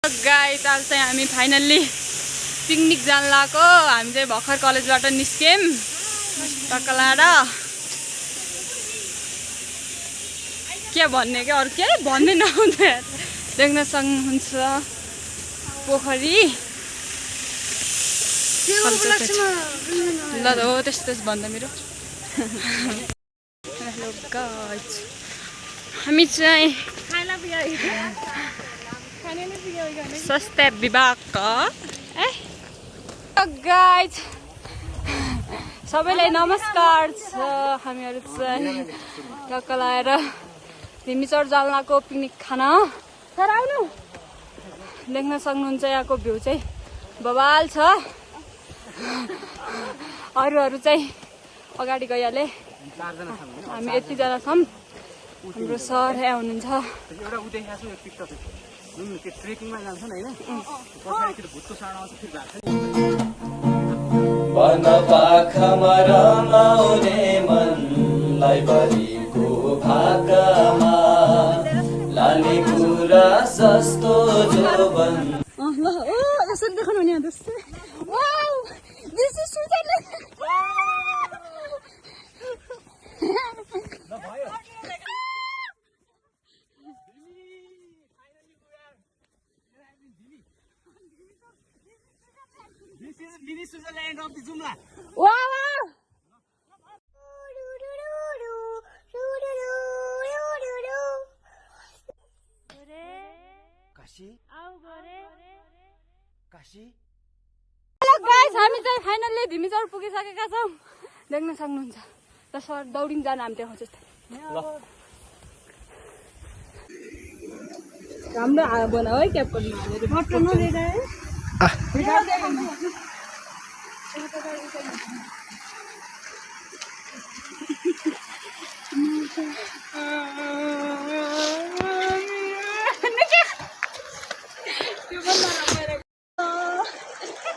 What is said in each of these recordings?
Guys आज चाहिँ हामी फाइनल्ली पिकनिक जान लागेको। हामी चाहिँ भर्खर कलेजबाट निस्क्यौँ टक्कलाएर। के भन्ने क्या अरू केही भन्दै नहुँदै देख्न सक्नुहुन्छ पोखरी। ल हो त्यस्तो भन्दा मेरो हेलो गाइस हामी चाहिँ स्वास्थ्य विभागका गाइस सबैलाई नमस्कार छ। हामीहरू चाहिँ टक्कलाएर तिमीचर जालनाको पिकनिक खान सर आउनु। देख्न सक्नुहुन्छ यहाँको भ्यू चाहिँ बवाल छ। अरूहरू चाहिँ अगाडि गइहाले। हामी यतिजना छौँ। हाम्रो सर यहाँ हुनुहुन्छ। वन पाखामा रमाउने मनलाई बलिको भाकामा लाने कुरा सस्तो जोबन। यसरी देखाउनु नि जस्तो। Wow this is Switzerland. This is mini Switzerland of the Jumla. Wow! Kashi? Kashi? Hello guys, हामी चाहिँ फाइनल्ली धिमीचर पुगिसकेका छौँ। देख्न सक्नुहुन्छ। त सर दौडिन जान हामी देखाउँछ जस्तै। राम्रो बना है क्याप गर्नु हालेर। बटन नदिएर है।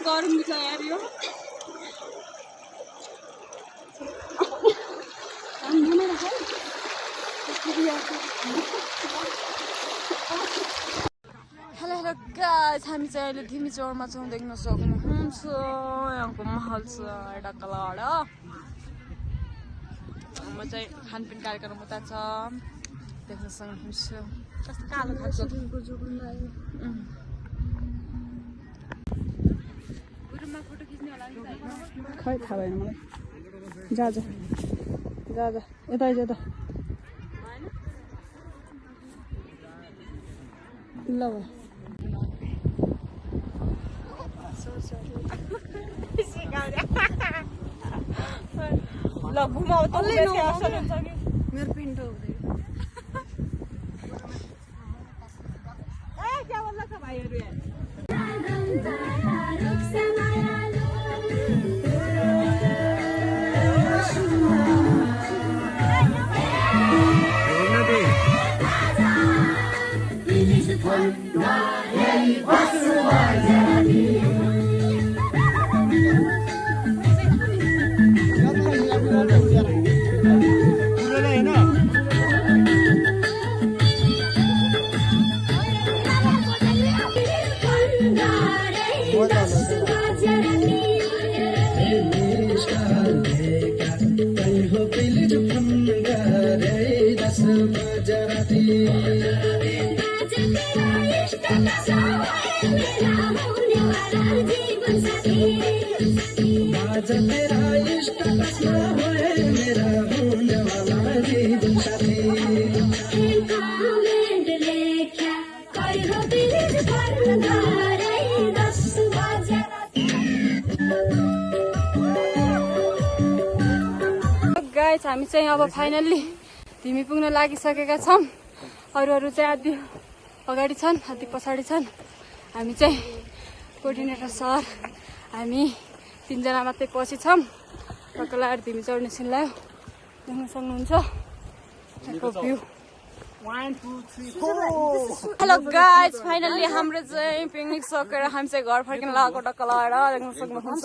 गरम दिन्छ यार यो। हेलो हेलो गाइस हामी चाहिँ अहिले धिमीचौरमा छौँ। देख्न सक्नुहुन्छ यहाँको महल छ टक्कलाएर। म चाहिँ खानपिन कार्यक्रम उता छ। देख्न सक्नुहुन्छ कस्तो कालो खालको गुरुमा फोटो खिच्ने होला नि त। खै थाहा भएन मलाई। जा जा जा जा यता आइज त। ल भयो ल घुमाउ त मेरो पिन्टो हुँदै क्या भन्ला छ भाइहरू यहाँ। गाइस हामी चाहिँ अब फाइनल्ली धिमी पुग्न लागिसकेका छौँ। अरूहरू चाहिँ आदि अगाडि छन् आदि पछाडि छन्। हामी चाहिँ कोअर्डिनेटर सर हामी तीनजना मात्रै पछि छौँ। टक्कलाएर धिमीचौर निस्किन लाग्यो। देख्न सक्नुहुन्छ भ्यू। हेलो गाइस फाइनल्ली हाम्रो चाहिँ पिकनिक सकेर हामी चाहिँ घर फर्किन लागेको टक्कलाएर। देख्न सक्नुहुन्छ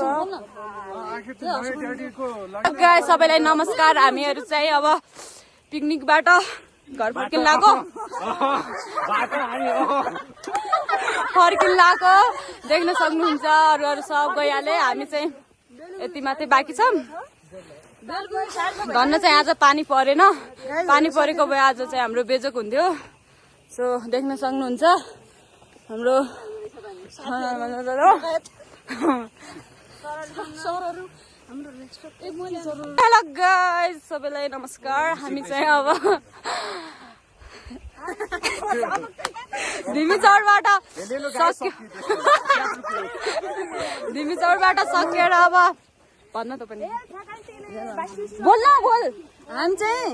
गाइस सबैलाई नमस्कार। हामीहरू चाहिँ अब पिकनिकबाट घर फर्किन लागेको। फर्किन लाएको देख्न सक्नुहुन्छ। अरू सब गइहाले, हामी चाहिँ यति मात्रै बाँकी छौँ। धन्न चाहिँ आज पानी परेन, पानी परेको भए आज चाहिँ हाम्रो बेजोक हुन्थ्यो। सो देख्न सक्नुहुन्छ हाम्रो हेलो गाइस, सबैलाई नमस्कार। हामी चाहिँ अब धिमी चौरबाट सकेर अब भन्न त पनि बोल न बोल। हामी चाहिँ